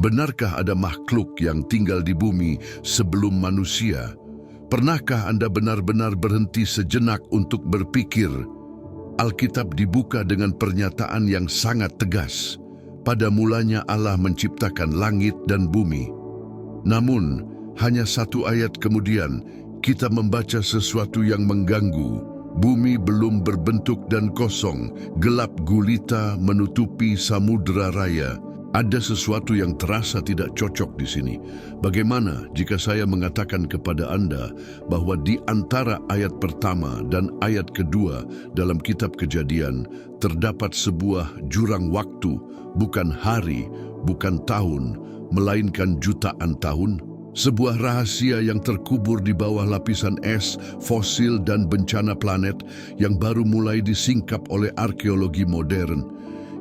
Benarkah ada makhluk yang tinggal di bumi sebelum manusia? Pernahkah Anda benar-benar berhenti sejenak untuk berpikir? Alkitab dibuka dengan pernyataan yang sangat tegas. Pada mulanya Allah menciptakan langit dan bumi. Namun, hanya satu ayat kemudian, kita membaca sesuatu yang mengganggu. Bumi belum berbentuk dan kosong, gelap gulita menutupi samudera raya. Ada sesuatu yang terasa tidak cocok di sini. Bagaimana jika saya mengatakan kepada Anda bahwa di antara ayat pertama dan ayat kedua dalam kitab Kejadian terdapat sebuah jurang waktu, bukan hari, bukan tahun, melainkan jutaan tahun? Sebuah rahasia yang terkubur di bawah lapisan es, fosil, dan bencana planet yang baru mulai disingkap oleh arkeologi modern.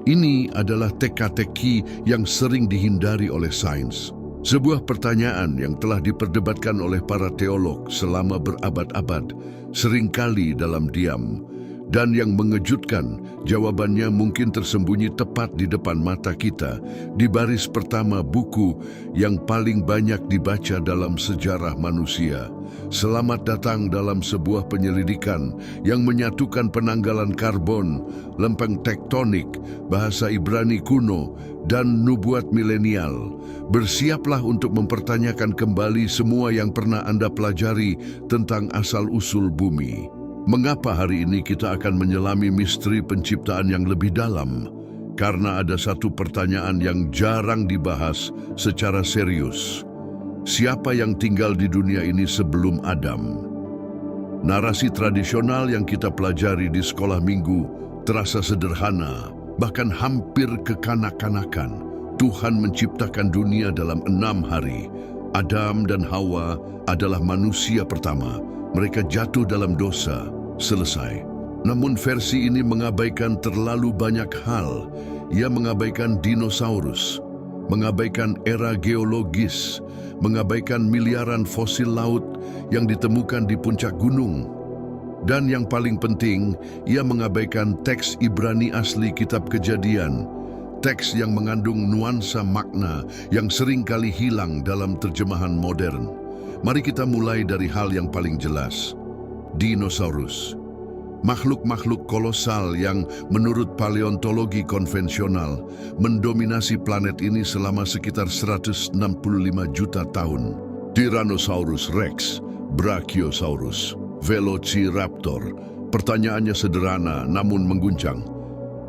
Ini adalah teka-teki yang sering dihindari oleh sains. Sebuah pertanyaan yang telah diperdebatkan oleh para teolog selama berabad-abad, seringkali dalam diam. Dan yang mengejutkan, jawabannya mungkin tersembunyi tepat di depan mata kita, di baris pertama buku yang paling banyak dibaca dalam sejarah manusia. Selamat datang dalam sebuah penyelidikan yang menyatukan penanggalan karbon, lempeng tektonik, bahasa Ibrani kuno, dan nubuat milenial. Bersiaplah untuk mempertanyakan kembali semua yang pernah Anda pelajari tentang asal-usul bumi. Mengapa hari ini kita akan menyelami misteri penciptaan yang lebih dalam? Karena ada satu pertanyaan yang jarang dibahas secara serius. Siapa yang tinggal di dunia ini sebelum Adam? Narasi tradisional yang kita pelajari di sekolah minggu terasa sederhana, bahkan hampir kekanak-kanakan. Tuhan menciptakan dunia dalam 6 hari. Adam dan Hawa adalah manusia pertama. Mereka jatuh dalam dosa, selesai. Namun versi ini mengabaikan terlalu banyak hal. Ia mengabaikan dinosaurus, mengabaikan era geologis, mengabaikan miliaran fosil laut yang ditemukan di puncak gunung. Dan yang paling penting, ia mengabaikan teks Ibrani asli kitab Kejadian, teks yang mengandung nuansa makna yang seringkali hilang dalam terjemahan modern. Mari kita mulai dari hal yang paling jelas. Dinosaurus. Makhluk-makhluk kolosal yang menurut paleontologi konvensional mendominasi planet ini selama sekitar 165 juta tahun. Tyrannosaurus Rex, Brachiosaurus, Velociraptor. Pertanyaannya sederhana namun mengguncang.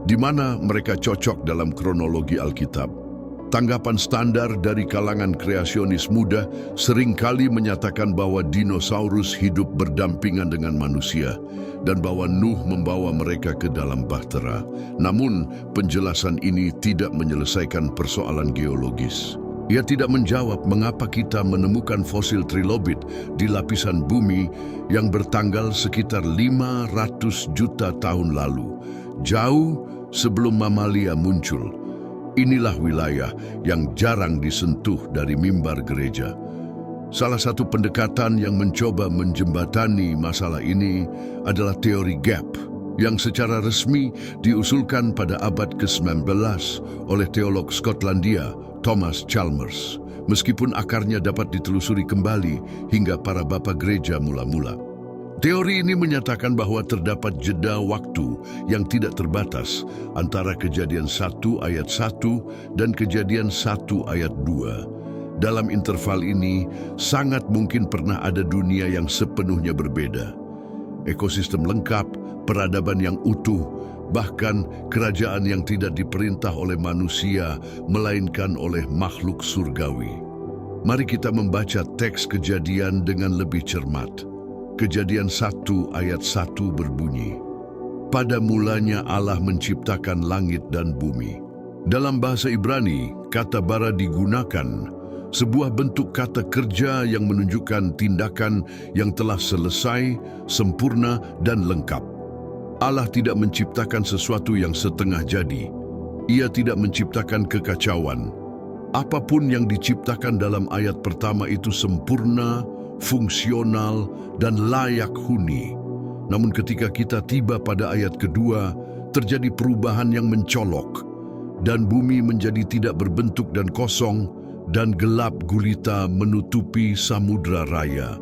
Di mana mereka cocok dalam kronologi Alkitab? Tanggapan standar dari kalangan kreasionis muda seringkali menyatakan bahwa dinosaurus hidup berdampingan dengan manusia dan bahwa Nuh membawa mereka ke dalam bahtera. Namun, penjelasan ini tidak menyelesaikan persoalan geologis. Ia tidak menjawab mengapa kita menemukan fosil trilobit di lapisan bumi yang bertanggal sekitar 500 juta tahun lalu, jauh sebelum mamalia muncul. Inilah wilayah yang jarang disentuh dari mimbar gereja. Salah satu pendekatan yang mencoba menjembatani masalah ini adalah teori gap, yang secara resmi diusulkan pada abad ke-19 oleh teolog Skotlandia Thomas Chalmers, meskipun akarnya dapat ditelusuri kembali hingga para bapa gereja mula-mula. Teori ini menyatakan bahwa terdapat jeda waktu yang tidak terbatas antara Kejadian 1 ayat 1 dan Kejadian 1 ayat 2. Dalam interval ini, sangat mungkin pernah ada dunia yang sepenuhnya berbeda. Ekosistem lengkap, peradaban yang utuh, bahkan kerajaan yang tidak diperintah oleh manusia, melainkan oleh makhluk surgawi. Mari kita membaca teks Kejadian dengan lebih cermat. Kejadian 1 ayat 1 berbunyi, "Pada mulanya Allah menciptakan langit dan bumi." Dalam bahasa Ibrani, kata bara digunakan, sebuah bentuk kata kerja yang menunjukkan tindakan yang telah selesai, sempurna, dan lengkap. Allah tidak menciptakan sesuatu yang setengah jadi. Ia tidak menciptakan kekacauan. Apapun yang diciptakan dalam ayat pertama itu sempurna, fungsional, dan layak huni. Namun ketika kita tiba pada ayat kedua, terjadi perubahan yang mencolok, dan bumi menjadi tidak berbentuk dan kosong, dan gelap gulita menutupi samudra raya.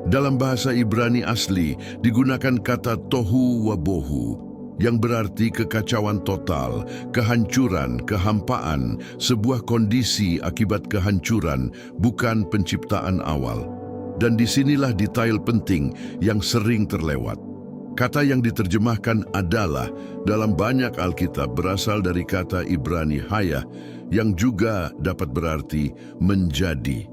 Dalam bahasa Ibrani asli digunakan kata tohu wabohu, yang berarti kekacauan total, kehancuran, kehampaan, sebuah kondisi akibat kehancuran, bukan penciptaan awal. Dan disinilah detail penting yang sering terlewat. Kata yang diterjemahkan adalah dalam banyak Alkitab berasal dari kata Ibrani haya, yang juga dapat berarti menjadi.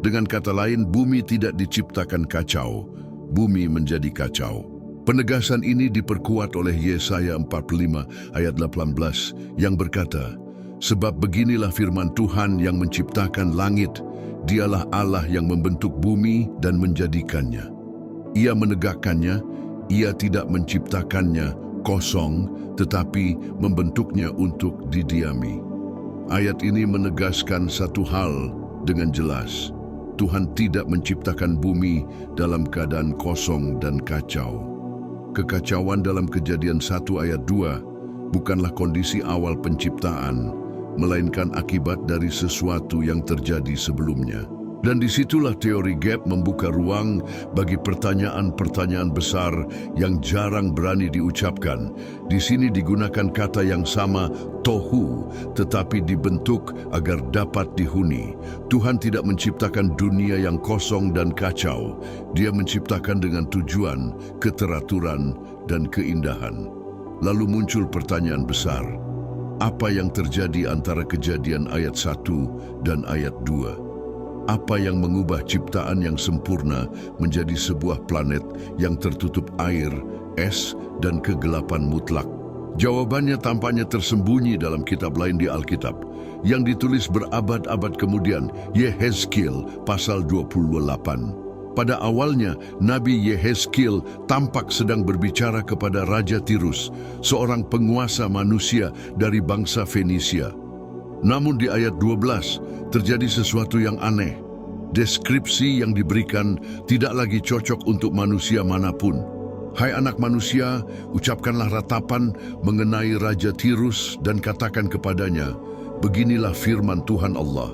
Dengan kata lain, bumi tidak diciptakan kacau, bumi menjadi kacau. Penegasan ini diperkuat oleh Yesaya 45 ayat 18 yang berkata, "Sebab beginilah firman Tuhan yang menciptakan langit, dialah Allah yang membentuk bumi dan menjadikannya. Ia menegakkannya, ia tidak menciptakannya kosong, tetapi membentuknya untuk didiami." Ayat ini menegaskan satu hal dengan jelas. Tuhan tidak menciptakan bumi dalam keadaan kosong dan kacau. Kekacauan dalam Kejadian 1 ayat 2 bukanlah kondisi awal penciptaan, melainkan akibat dari sesuatu yang terjadi sebelumnya. Dan disitulah teori gap membuka ruang bagi pertanyaan-pertanyaan besar yang jarang berani diucapkan. Di sini digunakan kata yang sama, tohu, tetapi dibentuk agar dapat dihuni. Tuhan tidak menciptakan dunia yang kosong dan kacau. Dia menciptakan dengan tujuan, keteraturan, dan keindahan. Lalu muncul pertanyaan besar. Apa yang terjadi antara Kejadian ayat 1 dan ayat 2? Apa yang mengubah ciptaan yang sempurna menjadi sebuah planet yang tertutup air, es, dan kegelapan mutlak? Jawabannya tampaknya tersembunyi dalam kitab lain di Alkitab, yang ditulis berabad-abad kemudian, Yehezkiel pasal 28. Pada awalnya, Nabi Yehezkiel tampak sedang berbicara kepada Raja Tirus, seorang penguasa manusia dari bangsa Fenisia. Namun di ayat 12 terjadi sesuatu yang aneh. Deskripsi yang diberikan tidak lagi cocok untuk manusia manapun. "Hai anak manusia, ucapkanlah ratapan mengenai Raja Tirus dan katakan kepadanya, beginilah firman Tuhan Allah.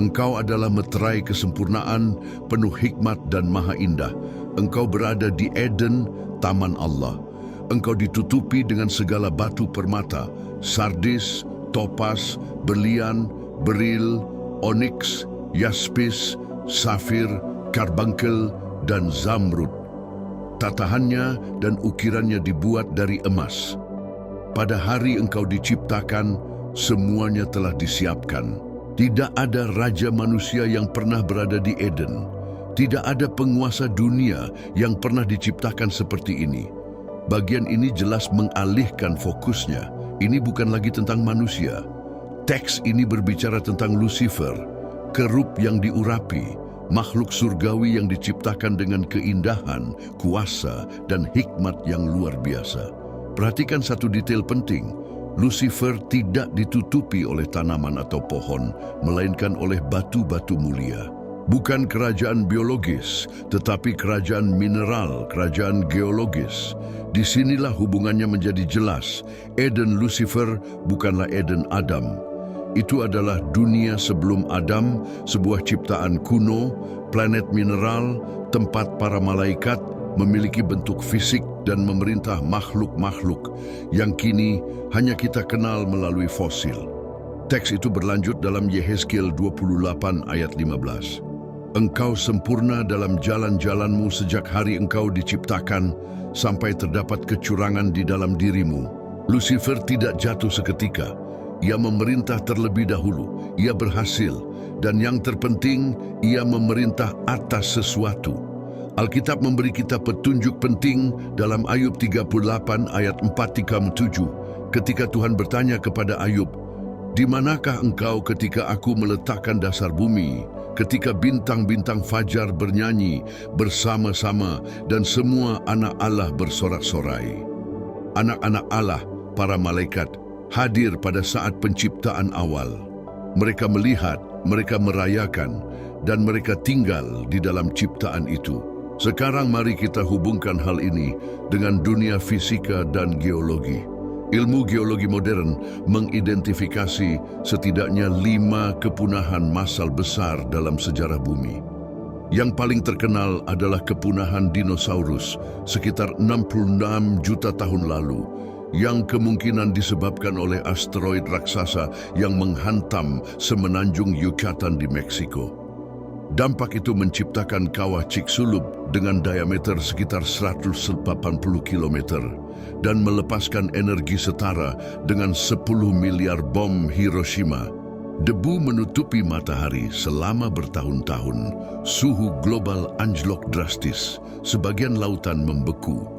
Engkau adalah meterai kesempurnaan, penuh hikmat dan maha indah. Engkau berada di Eden, taman Allah. Engkau ditutupi dengan segala batu permata, sardis, topas, berlian, beril, oniks, yaspis, safir, karbunkel, dan zamrud. Tatahannya dan ukirannya dibuat dari emas. Pada hari engkau diciptakan, semuanya telah disiapkan. Tidak ada raja manusia yang pernah berada di Eden. Tidak ada penguasa dunia yang pernah diciptakan seperti ini." Bagian ini jelas mengalihkan fokusnya. Ini bukan lagi tentang manusia. Teks ini berbicara tentang Lucifer, kerub yang diurapi, makhluk surgawi yang diciptakan dengan keindahan, kuasa, dan hikmat yang luar biasa. Perhatikan satu detail penting. Lucifer tidak ditutupi oleh tanaman atau pohon, melainkan oleh batu-batu mulia. Bukan kerajaan biologis, tetapi kerajaan mineral, kerajaan geologis. Disinilah hubungannya menjadi jelas. Eden Lucifer bukanlah Eden Adam. Itu adalah dunia sebelum Adam, sebuah ciptaan kuno, planet mineral, tempat para malaikat memiliki bentuk fisik dan memerintah makhluk-makhluk yang kini hanya kita kenal melalui fosil. Teks itu berlanjut dalam Yehezkiel 28 ayat 15. "Engkau sempurna dalam jalan-jalanmu sejak hari engkau diciptakan sampai terdapat kecurangan di dalam dirimu." Lucifer tidak jatuh seketika. Ia memerintah terlebih dahulu. Ia berhasil. Dan yang terpenting, ia memerintah atas sesuatu. Alkitab memberi kita petunjuk penting dalam Ayub 38 ayat 4-7 ketika Tuhan bertanya kepada Ayub, "Di manakah engkau ketika aku meletakkan dasar bumi, ketika bintang-bintang fajar bernyanyi bersama-sama dan semua anak Allah bersorak-sorai?" Anak-anak Allah, para malaikat, hadir pada saat penciptaan awal. Mereka melihat, mereka merayakan, dan mereka tinggal di dalam ciptaan itu. Sekarang mari kita hubungkan hal ini dengan dunia fisika dan geologi. Ilmu geologi modern mengidentifikasi setidaknya 5 kepunahan massal besar dalam sejarah bumi. Yang paling terkenal adalah kepunahan dinosaurus sekitar 66 juta tahun lalu, yang kemungkinan disebabkan oleh asteroid raksasa yang menghantam semenanjung Yucatan di Meksiko. Dampak itu menciptakan kawah Chicxulub dengan diameter sekitar 180 km dan melepaskan energi setara dengan 10 miliar bom Hiroshima. Debu menutupi matahari selama bertahun-tahun, suhu global anjlok drastis, sebagian lautan membeku.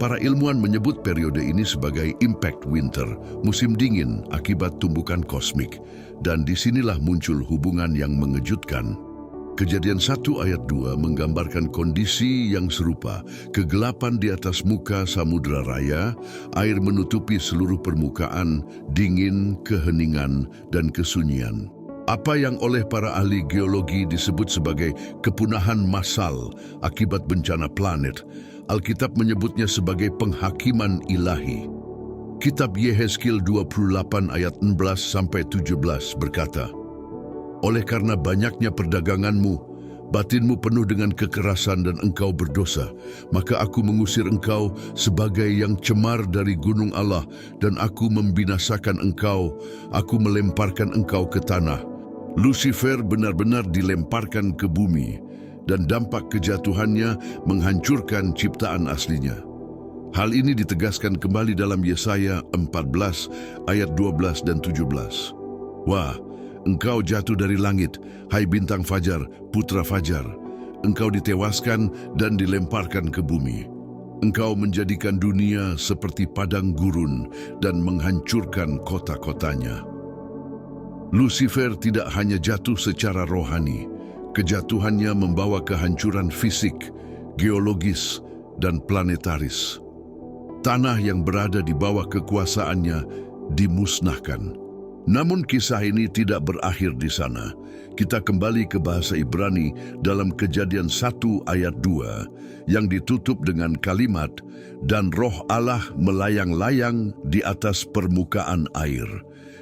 Para ilmuwan menyebut periode ini sebagai impact winter, musim dingin akibat tumbukan kosmik, dan disinilah muncul hubungan yang mengejutkan. Kejadian 1 ayat 2 menggambarkan kondisi yang serupa, kegelapan di atas muka samudra raya, air menutupi seluruh permukaan, dingin, keheningan, dan kesunyian. Apa yang oleh para ahli geologi disebut sebagai kepunahan massal akibat bencana planet, Alkitab menyebutnya sebagai penghakiman ilahi. Kitab Yehezkiel 28 ayat 16-17 berkata, "Oleh karena banyaknya perdaganganmu, batinmu penuh dengan kekerasan dan engkau berdosa, maka aku mengusir engkau sebagai yang cemar dari gunung Allah dan aku membinasakan engkau, aku melemparkan engkau ke tanah." Lucifer benar-benar dilemparkan ke bumi dan dampak kejatuhannya menghancurkan ciptaan aslinya. Hal ini ditegaskan kembali dalam Yesaya 14 ayat 12 dan 17. "Wah, engkau jatuh dari langit, hai bintang fajar, putra fajar. Engkau ditewaskan dan dilemparkan ke bumi. Engkau menjadikan dunia seperti padang gurun dan menghancurkan kota-kotanya." Lucifer tidak hanya jatuh secara rohani, kejatuhannya membawa kehancuran fisik, geologis, dan planetaris. Tanah yang berada di bawah kekuasaannya dimusnahkan. Namun kisah ini tidak berakhir di sana. Kita kembali ke bahasa Ibrani dalam Kejadian 1 ayat 2 yang ditutup dengan kalimat, "Dan roh Allah melayang-layang di atas permukaan air."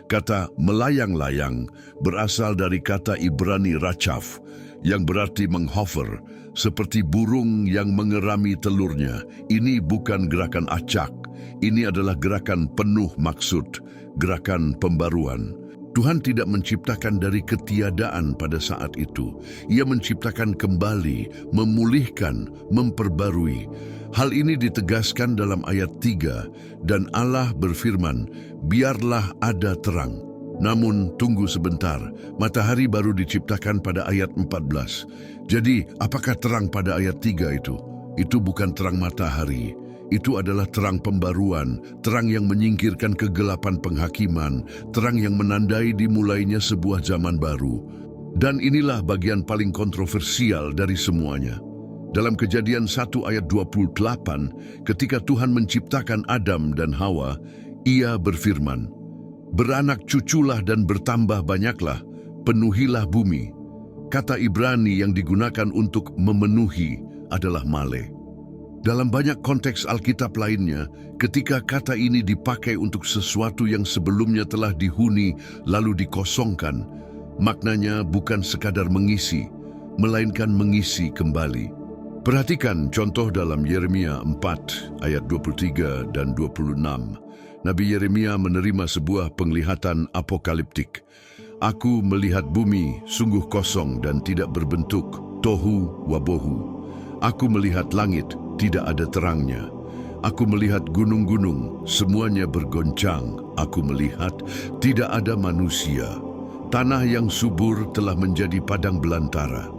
Kata melayang-layang berasal dari kata Ibrani rachaf yang berarti menghover, seperti burung yang mengerami telurnya. Ini bukan gerakan acak, ini adalah gerakan penuh maksud, gerakan pembaruan. Tuhan tidak menciptakan dari ketiadaan pada saat itu. Ia menciptakan kembali, memulihkan, memperbarui. Hal ini ditegaskan dalam ayat 3, dan Allah berfirman, "Biarlah ada terang." Namun tunggu sebentar, matahari baru diciptakan pada ayat 14. Jadi, apakah terang pada ayat 3 itu? Itu bukan terang matahari. Itu adalah terang pembaruan, terang yang menyingkirkan kegelapan penghakiman, terang yang menandai dimulainya sebuah zaman baru. Dan inilah bagian paling kontroversial dari semuanya. Dalam Kejadian 1 ayat 28, ketika Tuhan menciptakan Adam dan Hawa, Ia berfirman, "Beranak cuculah dan bertambah banyaklah, penuhilah bumi." Kata Ibrani yang digunakan untuk memenuhi adalah male. Dalam banyak konteks Alkitab lainnya, ketika kata ini dipakai untuk sesuatu yang sebelumnya telah dihuni lalu dikosongkan, maknanya bukan sekadar mengisi, melainkan mengisi kembali. Perhatikan contoh dalam Yeremia 4 ayat 23 dan 26. Nabi Yeremia menerima sebuah penglihatan apokaliptik. "Aku melihat bumi sungguh kosong dan tidak berbentuk, tohu wabohu. Aku melihat langit, tidak ada terangnya. Aku melihat gunung-gunung, semuanya bergoncang. Aku melihat tidak ada manusia. Tanah yang subur telah menjadi padang belantara."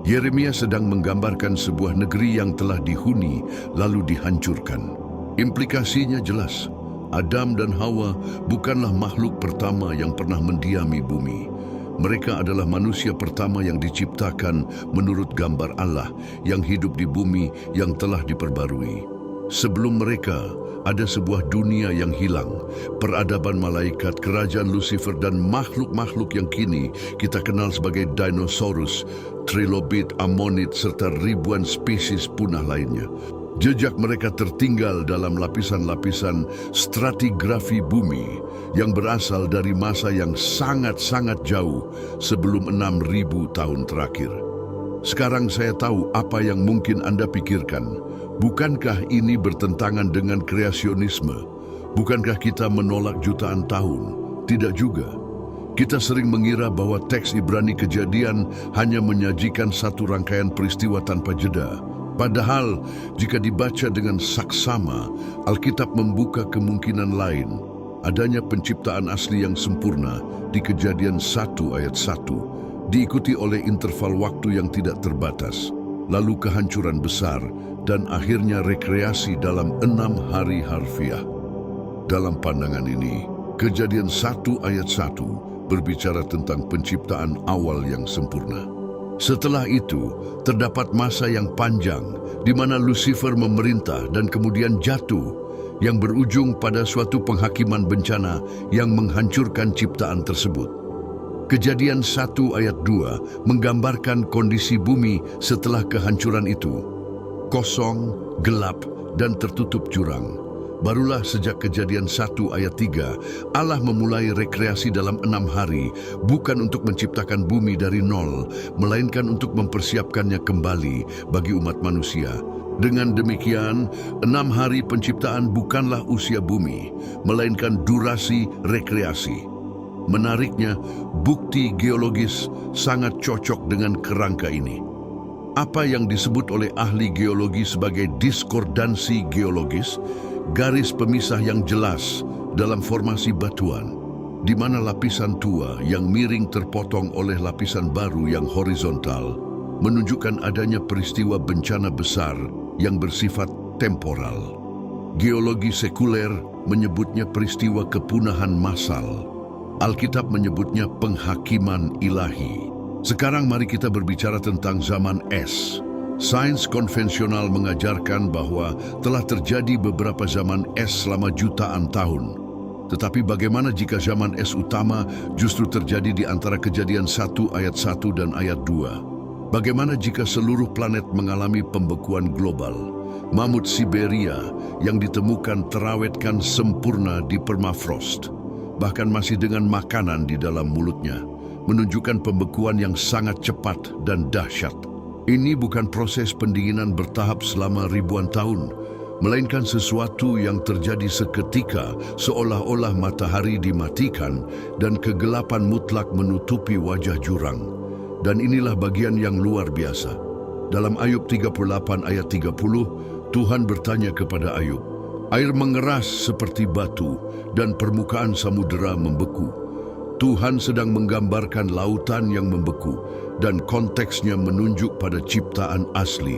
Yeremia sedang menggambarkan sebuah negeri yang telah dihuni lalu dihancurkan. Implikasinya jelas. Adam dan Hawa bukanlah makhluk pertama yang pernah mendiami bumi. Mereka adalah manusia pertama yang diciptakan menurut gambar Allah yang hidup di bumi yang telah diperbarui. Sebelum mereka, ada sebuah dunia yang hilang, peradaban malaikat, kerajaan Lucifer, dan makhluk-makhluk yang kini kita kenal sebagai dinosaurus, trilobit, ammonit, serta ribuan spesies punah lainnya. Jejak mereka tertinggal dalam lapisan-lapisan stratigrafi bumi yang berasal dari masa yang sangat-sangat jauh sebelum 6.000 tahun terakhir. Sekarang saya tahu apa yang mungkin Anda pikirkan. Bukankah ini bertentangan dengan kreasionisme? Bukankah kita menolak jutaan tahun? Tidak juga. Kita sering mengira bahwa teks Ibrani Kejadian hanya menyajikan satu rangkaian peristiwa tanpa jeda. Padahal, jika dibaca dengan saksama, Alkitab membuka kemungkinan lain. Adanya penciptaan asli yang sempurna di Kejadian 1 ayat 1, diikuti oleh interval waktu yang tidak terbatas, lalu kehancuran besar, dan akhirnya rekreasi dalam 6 hari harfiah. Dalam pandangan ini, Kejadian 1 ayat 1 berbicara tentang penciptaan awal yang sempurna. Setelah itu, terdapat masa yang panjang di mana Lucifer memerintah dan kemudian jatuh, yang berujung pada suatu penghakiman bencana yang menghancurkan ciptaan tersebut. Kejadian 1 ayat 2 menggambarkan kondisi bumi setelah kehancuran itu. Kosong, gelap, dan tertutup jurang. Barulah sejak Kejadian 1 ayat 3, Allah memulai rekreasi dalam 6 hari, bukan untuk menciptakan bumi dari nol, melainkan untuk mempersiapkannya kembali bagi umat manusia. Dengan demikian, 6 hari penciptaan bukanlah usia bumi, melainkan durasi rekreasi. Menariknya, bukti geologis sangat cocok dengan kerangka ini. Apa yang disebut oleh ahli geologi sebagai diskordansi geologis, garis pemisah yang jelas dalam formasi batuan, di mana lapisan tua yang miring terpotong oleh lapisan baru yang horizontal, menunjukkan adanya peristiwa bencana besar yang bersifat temporal. Geologi sekuler menyebutnya peristiwa kepunahan massal. Alkitab menyebutnya penghakiman ilahi. Sekarang mari kita berbicara tentang zaman es. Sains konvensional mengajarkan bahwa telah terjadi beberapa zaman es selama jutaan tahun. Tetapi bagaimana jika zaman es utama justru terjadi di antara Kejadian 1 ayat 1 dan ayat 2? Bagaimana jika seluruh planet mengalami pembekuan global? Mamut Siberia yang ditemukan terawetkan sempurna di permafrost, bahkan masih dengan makanan di dalam mulutnya, menunjukkan pembekuan yang sangat cepat dan dahsyat. Ini bukan proses pendinginan bertahap selama ribuan tahun, melainkan sesuatu yang terjadi seketika, seolah-olah matahari dimatikan dan kegelapan mutlak menutupi wajah jurang. Dan inilah bagian yang luar biasa. Dalam Ayub 38 ayat 30, Tuhan bertanya kepada Ayub, "Air mengeras seperti batu dan permukaan samudera membeku." Tuhan sedang menggambarkan lautan yang membeku, dan konteksnya menunjuk pada ciptaan asli,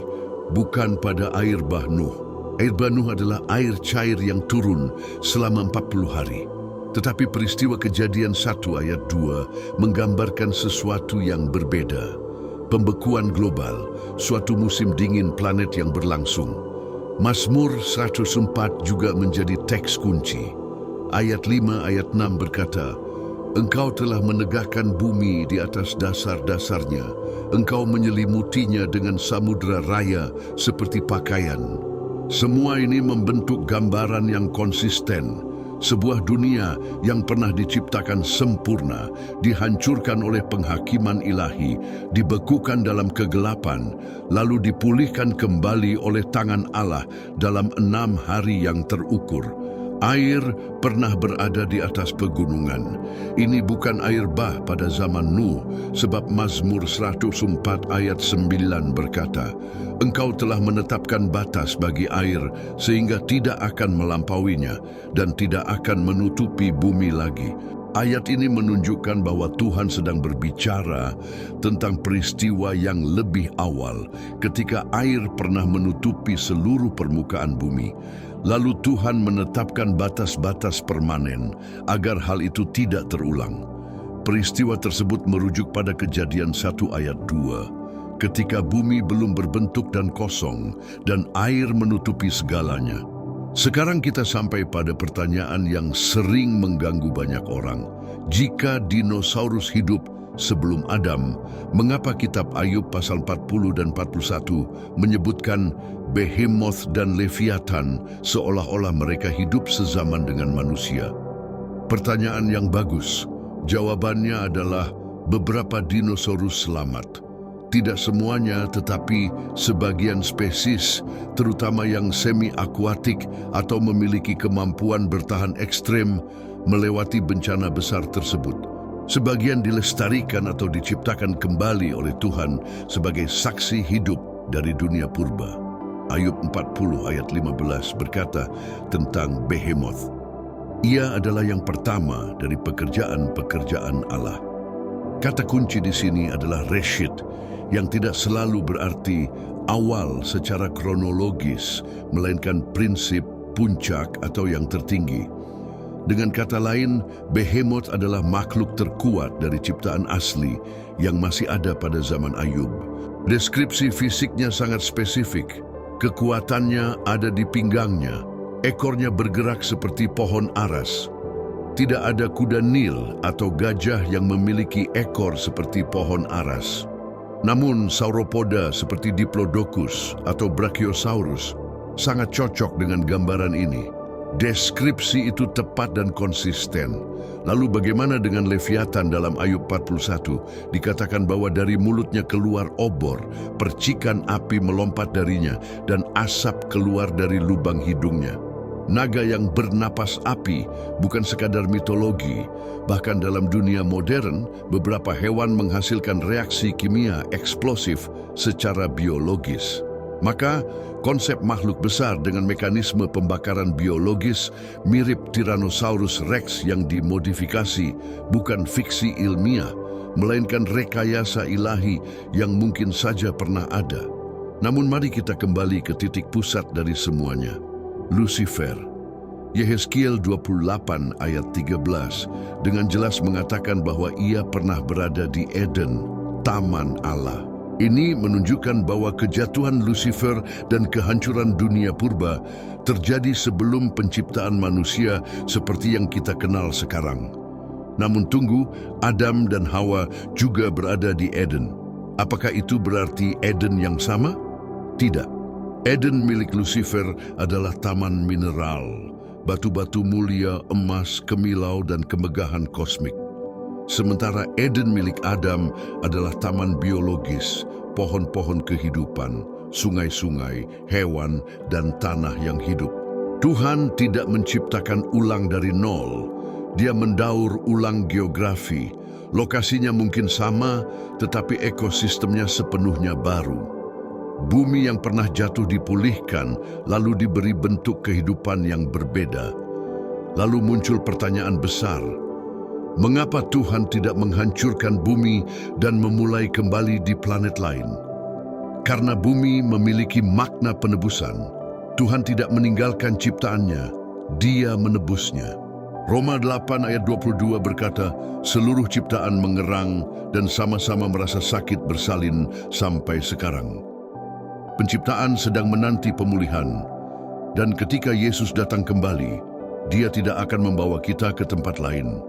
bukan pada air bah Nuh. Air bah Nuh adalah air cair yang turun selama 40 hari. Tetapi peristiwa Kejadian 1 ayat 2 menggambarkan sesuatu yang berbeda. Pembekuan global, suatu musim dingin planet yang berlangsung. Mazmur 104 juga menjadi teks kunci. Ayat 5 ayat 6 berkata, "Engkau telah menegakkan bumi di atas dasar-dasarnya. Engkau menyelimutinya dengan samudera raya seperti pakaian." Semua ini membentuk gambaran yang konsisten. Sebuah dunia yang pernah diciptakan sempurna, dihancurkan oleh penghakiman ilahi, dibekukan dalam kegelapan, lalu dipulihkan kembali oleh tangan Allah dalam 6 hari yang terukur. Air pernah berada di atas pegunungan. Ini bukan air bah pada zaman Nuh, sebab Mazmur 104 ayat 9 berkata, "Engkau telah menetapkan batas bagi air sehingga tidak akan melampauinya dan tidak akan menutupi bumi lagi." Ayat ini menunjukkan bahwa Tuhan sedang berbicara tentang peristiwa yang lebih awal ketika air pernah menutupi seluruh permukaan bumi. Lalu Tuhan menetapkan batas-batas permanen agar hal itu tidak terulang. Peristiwa tersebut merujuk pada Kejadian 1 ayat 2, ketika bumi belum berbentuk dan kosong, dan air menutupi segalanya. Sekarang kita sampai pada pertanyaan yang sering mengganggu banyak orang. Jika dinosaurus hidup sebelum Adam, mengapa kitab Ayub pasal 40 dan 41 menyebutkan Behemoth dan Leviathan seolah-olah mereka hidup sezaman dengan manusia? Pertanyaan yang bagus. Jawabannya adalah beberapa dinosaurus selamat. Tidak semuanya, tetapi sebagian spesies, terutama yang semi-akuatik atau memiliki kemampuan bertahan ekstrem, melewati bencana besar tersebut. Sebagian dilestarikan atau diciptakan kembali oleh Tuhan sebagai saksi hidup dari dunia purba. Ayub 40 ayat 15 berkata tentang Behemoth. Ia adalah yang pertama dari pekerjaan-pekerjaan Allah. Kata kunci di sini adalah Reshit, yang tidak selalu berarti awal secara kronologis, melainkan prinsip, puncak, atau yang tertinggi. Dengan kata lain, Behemoth adalah makhluk terkuat dari ciptaan asli yang masih ada pada zaman Ayub. Deskripsi fisiknya sangat spesifik. Kekuatannya ada di pinggangnya. Ekornya bergerak seperti pohon aras. Tidak ada kuda Nil atau gajah yang memiliki ekor seperti pohon aras. Namun sauropoda seperti Diplodocus atau Brachiosaurus sangat cocok dengan gambaran ini. Deskripsi itu tepat dan konsisten. Lalu bagaimana dengan Leviathan dalam Ayub 41? Dikatakan bahwa dari mulutnya keluar obor, percikan api melompat darinya, dan asap keluar dari lubang hidungnya. Naga yang bernapas api bukan sekadar mitologi. Bahkan dalam dunia modern, beberapa hewan menghasilkan reaksi kimia eksplosif secara biologis. Maka, konsep makhluk besar dengan mekanisme pembakaran biologis mirip Tyrannosaurus Rex yang dimodifikasi bukan fiksi ilmiah, melainkan rekayasa ilahi yang mungkin saja pernah ada. Namun mari kita kembali ke titik pusat dari semuanya. Lucifer. Yehezkiel 28 ayat 13 dengan jelas mengatakan bahwa ia pernah berada di Eden, taman Allah. Ini menunjukkan bahwa kejatuhan Lucifer dan kehancuran dunia purba terjadi sebelum penciptaan manusia seperti yang kita kenal sekarang. Namun tunggu, Adam dan Hawa juga berada di Eden. Apakah itu berarti Eden yang sama? Tidak. Eden milik Lucifer adalah taman mineral, batu-batu mulia, emas, kemilau, dan kemegahan kosmik. Sementara Eden milik Adam adalah taman biologis, pohon-pohon kehidupan, sungai-sungai, hewan, dan tanah yang hidup. Tuhan tidak menciptakan ulang dari nol. Dia mendaur ulang geografi. Lokasinya mungkin sama, tetapi ekosistemnya sepenuhnya baru. Bumi yang pernah jatuh dipulihkan, lalu diberi bentuk kehidupan yang berbeda. Lalu muncul pertanyaan besar. Mengapa Tuhan tidak menghancurkan bumi dan memulai kembali di planet lain? Karena bumi memiliki makna penebusan. Tuhan tidak meninggalkan ciptaannya, Dia menebusnya. Roma 8 ayat 22 berkata, seluruh ciptaan mengerang dan sama-sama merasa sakit bersalin sampai sekarang. Penciptaan sedang menanti pemulihan, dan ketika Yesus datang kembali, Dia tidak akan membawa kita ke tempat lain.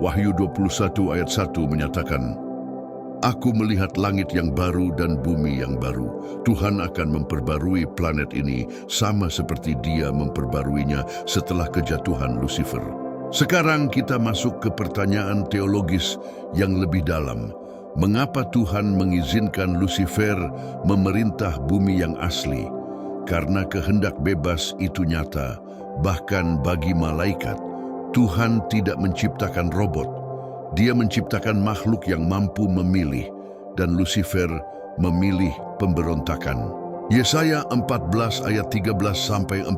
Wahyu 21 ayat 1 menyatakan, Aku melihat langit yang baru dan bumi yang baru. Tuhan akan memperbarui planet ini sama seperti Dia memperbaruinya setelah kejatuhan Lucifer. Sekarang kita masuk ke pertanyaan teologis yang lebih dalam. Mengapa Tuhan mengizinkan Lucifer memerintah bumi yang asli? Karena kehendak bebas itu nyata, bahkan bagi malaikat. Tuhan tidak menciptakan robot. Dia menciptakan makhluk yang mampu memilih, dan Lucifer memilih pemberontakan. Yesaya 14 ayat 13-14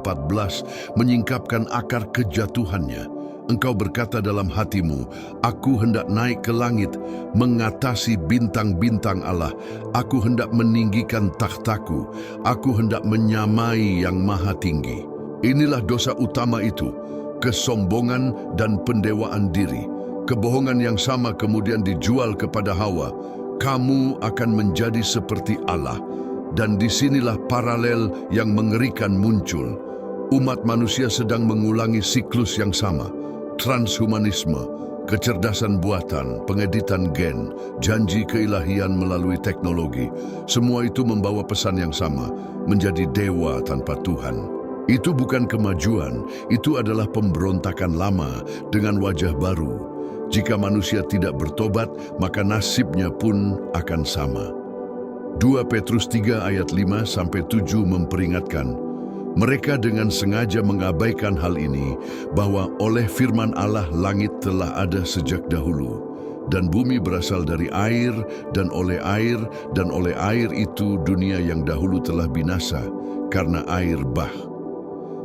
menyingkapkan akar kejatuhannya. Engkau berkata dalam hatimu, Aku hendak naik ke langit, mengatasi bintang-bintang Allah. Aku hendak meninggikan takhtaku. Aku hendak menyamai yang maha tinggi. Inilah dosa utama itu, kesombongan dan pendewaan diri. Kebohongan yang sama kemudian dijual kepada Hawa. Kamu akan menjadi seperti Allah. Dan disinilah paralel yang mengerikan muncul. Umat manusia sedang mengulangi siklus yang sama. Transhumanisme, Kecerdasan buatan, pengeditan gen, janji keilahian melalui teknologi, semua itu membawa pesan yang sama, menjadi dewa tanpa Tuhan. Itu bukan kemajuan, itu adalah pemberontakan lama dengan wajah baru. Jika manusia tidak bertobat, maka nasibnya pun akan sama. 2 Petrus 3 ayat 5-7 memperingatkan, mereka dengan sengaja mengabaikan hal ini, bahwa oleh firman Allah langit telah ada sejak dahulu, dan bumi berasal dari air, dan oleh air itu dunia yang dahulu telah binasa, karena air bah.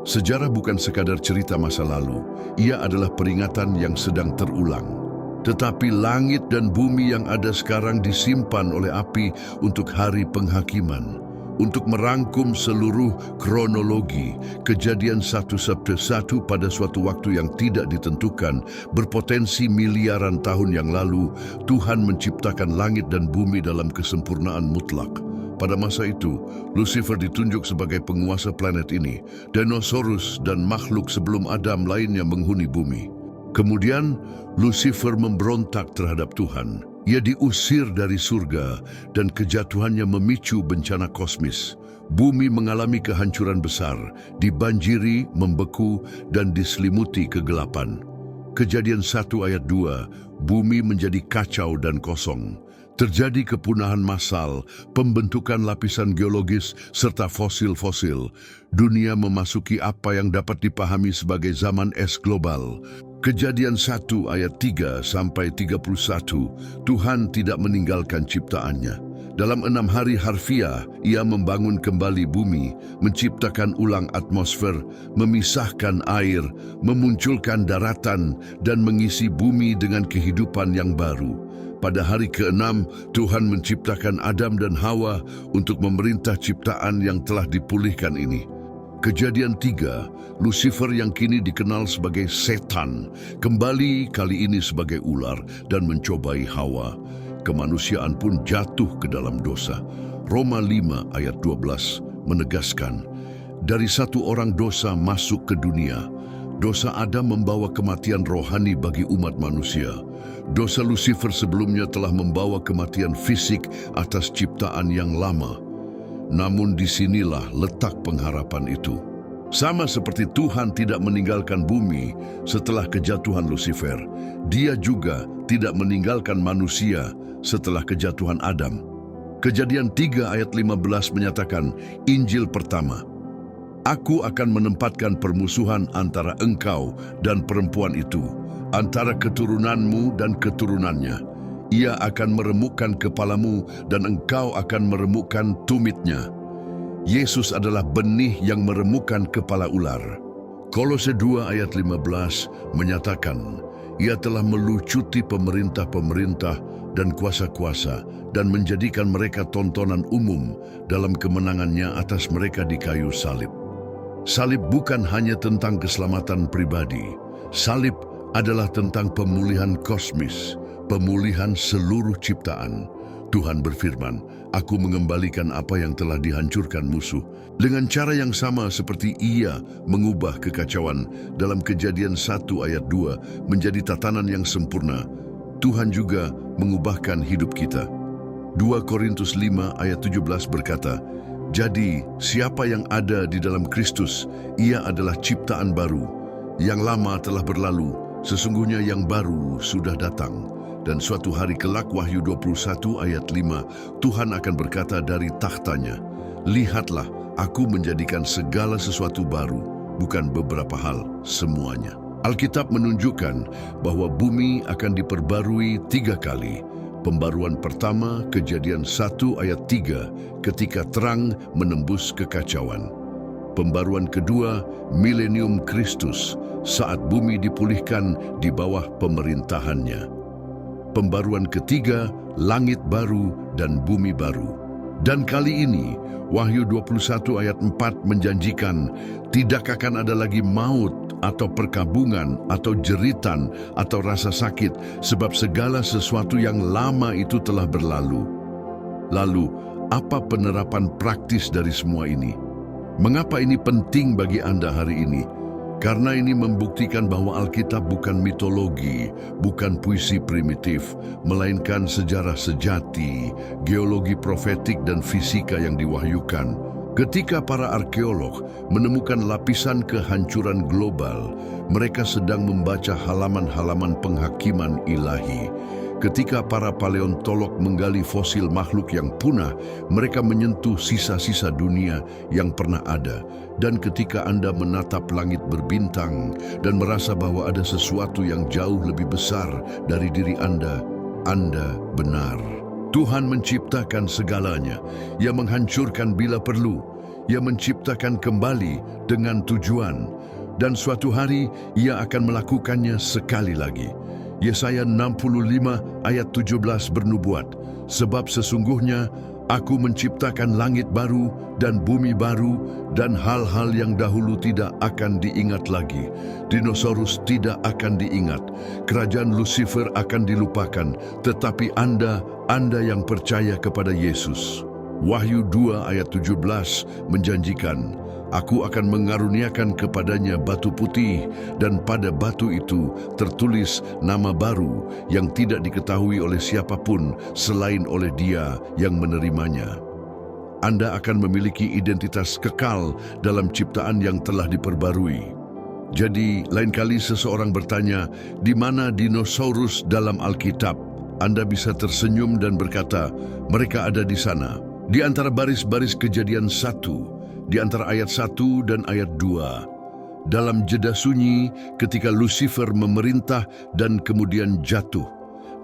Sejarah bukan sekadar cerita masa lalu, ia adalah peringatan yang sedang terulang. Tetapi langit dan bumi yang ada sekarang disimpan oleh api untuk hari penghakiman, untuk merangkum seluruh kronologi kejadian 1/1 pada suatu waktu yang tidak ditentukan, berpotensi miliaran tahun yang lalu. Tuhan menciptakan langit dan bumi dalam kesempurnaan mutlak. Pada masa itu, Lucifer ditunjuk sebagai penguasa planet ini, dinosaurus dan makhluk sebelum Adam lainnya menghuni bumi. Kemudian, Lucifer memberontak terhadap Tuhan. Ia diusir dari surga dan kejatuhannya memicu bencana kosmis. Bumi mengalami kehancuran besar, dibanjiri, membeku, dan diselimuti kegelapan. Kejadian 1 ayat 2, bumi menjadi kacau dan kosong. Terjadi kepunahan massal, pembentukan lapisan geologis, serta fosil-fosil. Dunia memasuki apa yang dapat dipahami sebagai zaman es global. Kejadian 1 ayat 3-31, Tuhan tidak meninggalkan ciptaannya. Dalam 6 hari harfiah, ia membangun kembali bumi, menciptakan ulang atmosfer, memisahkan air, memunculkan daratan, dan mengisi bumi dengan kehidupan yang baru. Pada hari ke-6, Tuhan menciptakan Adam dan Hawa untuk memerintah ciptaan yang telah dipulihkan ini. Kejadian 3, Lucifer yang kini dikenal sebagai setan, kembali kali ini sebagai ular dan mencobai Hawa. Kemanusiaan pun jatuh ke dalam dosa. Roma 5 ayat 12 menegaskan, dari satu orang dosa masuk ke dunia. Dosa Adam membawa kematian rohani bagi umat manusia. Dosa Lucifer sebelumnya telah membawa kematian fisik atas ciptaan yang lama. Namun disinilah letak pengharapan itu. Sama seperti Tuhan tidak meninggalkan bumi setelah kejatuhan Lucifer, Dia juga tidak meninggalkan manusia setelah kejatuhan Adam. Kejadian 3 ayat 15 menyatakan Injil pertama, Aku akan menempatkan permusuhan antara engkau dan perempuan itu, antara keturunanmu dan keturunannya. Ia akan meremukkan kepalamu dan engkau akan meremukkan tumitnya. Yesus adalah benih yang meremukkan kepala ular. Kolose 2 ayat 15 menyatakan, Ia telah melucuti pemerintah-pemerintah dan kuasa-kuasa dan menjadikan mereka tontonan umum dalam kemenangannya atas mereka di kayu salib. Salib bukan hanya tentang keselamatan pribadi. Salib adalah tentang pemulihan kosmis, pemulihan seluruh ciptaan. Tuhan berfirman, Aku mengembalikan apa yang telah dihancurkan musuh. Dengan cara yang sama seperti Ia mengubah kekacauan dalam Kejadian 1 ayat 2 menjadi tatanan yang sempurna, Tuhan juga mengubahkan hidup kita. 2 Korintus 5 ayat 17 berkata, Jadi siapa yang ada di dalam Kristus, ia adalah ciptaan baru. Yang lama telah berlalu, sesungguhnya yang baru sudah datang. Dan suatu hari kelak, Wahyu 21 ayat 5, Tuhan akan berkata dari takhtanya, Lihatlah, aku menjadikan segala sesuatu baru, bukan beberapa hal, semuanya. Alkitab menunjukkan bahwa bumi akan diperbarui 3 kali. Pembaruan pertama, Kejadian 1 ayat 3, ketika terang menembus kekacauan. Pembaruan kedua, milenium Kristus, saat bumi dipulihkan di bawah pemerintahannya. Pembaruan ketiga, langit baru dan bumi baru. Dan kali ini, Wahyu 21 ayat 4 menjanjikan tidak akan ada lagi maut atau perkabungan atau jeritan atau rasa sakit, sebab segala sesuatu yang lama itu telah berlalu. Lalu, apa penerapan praktis dari semua ini? Mengapa ini penting bagi Anda hari ini? Karena ini membuktikan bahwa Alkitab bukan mitologi, bukan puisi primitif, melainkan sejarah sejati, geologi profetik dan fisika yang diwahyukan. Ketika para arkeolog menemukan lapisan kehancuran global, mereka sedang membaca halaman-halaman penghakiman ilahi. Ketika para paleontolog menggali fosil makhluk yang punah, mereka menyentuh sisa-sisa dunia yang pernah ada. Dan ketika Anda menatap langit berbintang dan merasa bahwa ada sesuatu yang jauh lebih besar dari diri Anda benar. Tuhan menciptakan segalanya. Ia menghancurkan bila perlu. Ia menciptakan kembali dengan tujuan. Dan suatu hari Ia akan melakukannya sekali lagi. Yesaya 65 ayat 17 bernubuat, sebab sesungguhnya Aku menciptakan langit baru dan bumi baru, dan hal-hal yang dahulu tidak akan diingat lagi. Dinosaurus tidak akan diingat, kerajaan Lucifer akan dilupakan, tetapi Anda yang percaya kepada Yesus. Wahyu 2 ayat 17 menjanjikan, Aku akan mengaruniakan kepadanya batu putih, dan pada batu itu tertulis nama baru yang tidak diketahui oleh siapapun selain oleh Dia yang menerimanya. Anda akan memiliki identitas kekal dalam ciptaan yang telah diperbarui. Jadi, lain kali seseorang bertanya, di mana dinosaurus dalam Alkitab? Anda bisa tersenyum dan berkata, mereka ada di sana. Di antara baris-baris Kejadian 1, di antara ayat 1 dan ayat 2, dalam jeda sunyi ketika Lucifer memerintah dan kemudian jatuh,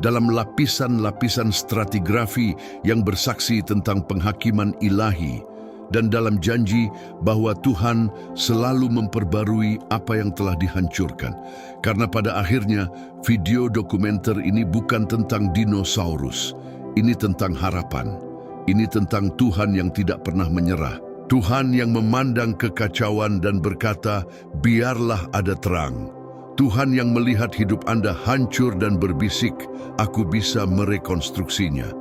dalam lapisan-lapisan stratigrafi yang bersaksi tentang penghakiman ilahi, dan dalam janji bahwa Tuhan selalu memperbarui apa yang telah dihancurkan. Karena pada akhirnya, video dokumenter ini bukan tentang dinosaurus, ini tentang harapan, ini tentang Tuhan yang tidak pernah menyerah. Tuhan yang memandang kekacauan dan berkata, biarlah ada terang. Tuhan yang melihat hidup Anda hancur dan berbisik, Aku bisa merekonstruksinya.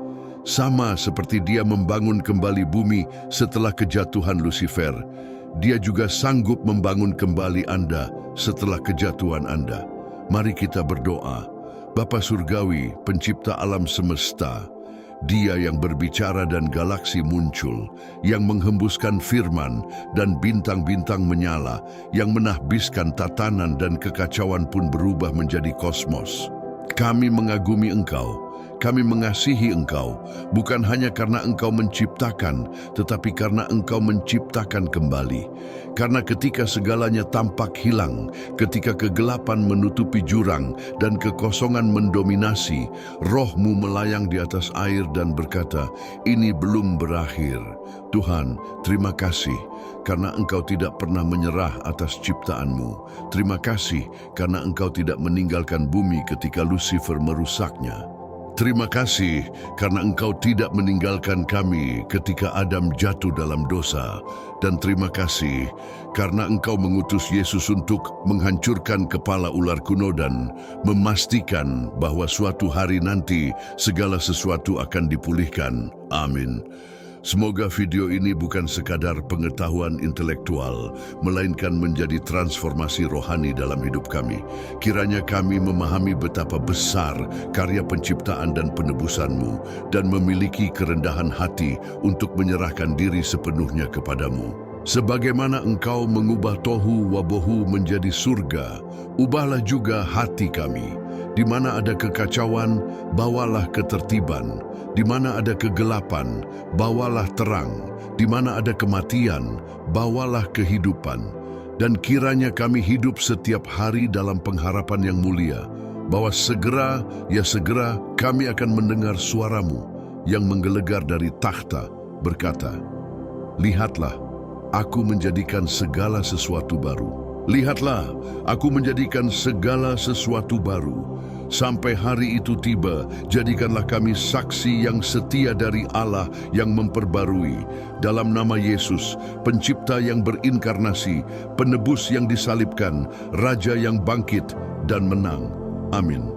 Sama seperti Dia membangun kembali bumi setelah kejatuhan Lucifer, Dia juga sanggup membangun kembali Anda setelah kejatuhan Anda. Mari kita berdoa. Bapa Surgawi, pencipta alam semesta, Dia yang berbicara dan galaksi muncul, yang menghembuskan firman dan bintang-bintang menyala, yang menahbiskan tatanan dan kekacauan pun berubah menjadi kosmos. Kami mengagumi Engkau, kami mengasihi Engkau, bukan hanya karena Engkau menciptakan, tetapi karena Engkau menciptakan kembali. Karena ketika segalanya tampak hilang, ketika kegelapan menutupi jurang dan kekosongan mendominasi, Roh-Mu melayang di atas air dan berkata, ini belum berakhir. Tuhan, terima kasih karena Engkau tidak pernah menyerah atas ciptaan-Mu. Terima kasih karena Engkau tidak meninggalkan bumi ketika Lucifer merusaknya. Terima kasih karena Engkau tidak meninggalkan kami ketika Adam jatuh dalam dosa. Dan terima kasih karena Engkau mengutus Yesus untuk menghancurkan kepala ular kuno dan memastikan bahwa suatu hari nanti segala sesuatu akan dipulihkan. Amin. Semoga video ini bukan sekadar pengetahuan intelektual, melainkan menjadi transformasi rohani dalam hidup kami. Kiranya kami memahami betapa besar karya penciptaan dan penebusan-Mu, dan memiliki kerendahan hati untuk menyerahkan diri sepenuhnya kepadamu. Sebagaimana Engkau mengubah tohu wabohu menjadi surga, ubahlah juga hati kami. Di mana ada kekacauan, bawalah ketertiban. Di mana ada kegelapan, bawalah terang. Di mana ada kematian, bawalah kehidupan. Dan kiranya kami hidup setiap hari dalam pengharapan yang mulia, bahwa segera, ya segera, kami akan mendengar suara-Mu yang menggelegar dari takhta, berkata, lihatlah, Aku menjadikan segala sesuatu baru. Lihatlah, Aku menjadikan segala sesuatu baru. Sampai hari itu tiba, jadikanlah kami saksi yang setia dari Allah yang memperbarui. Dalam nama Yesus, pencipta yang berinkarnasi, penebus yang disalibkan, raja yang bangkit dan menang. Amin.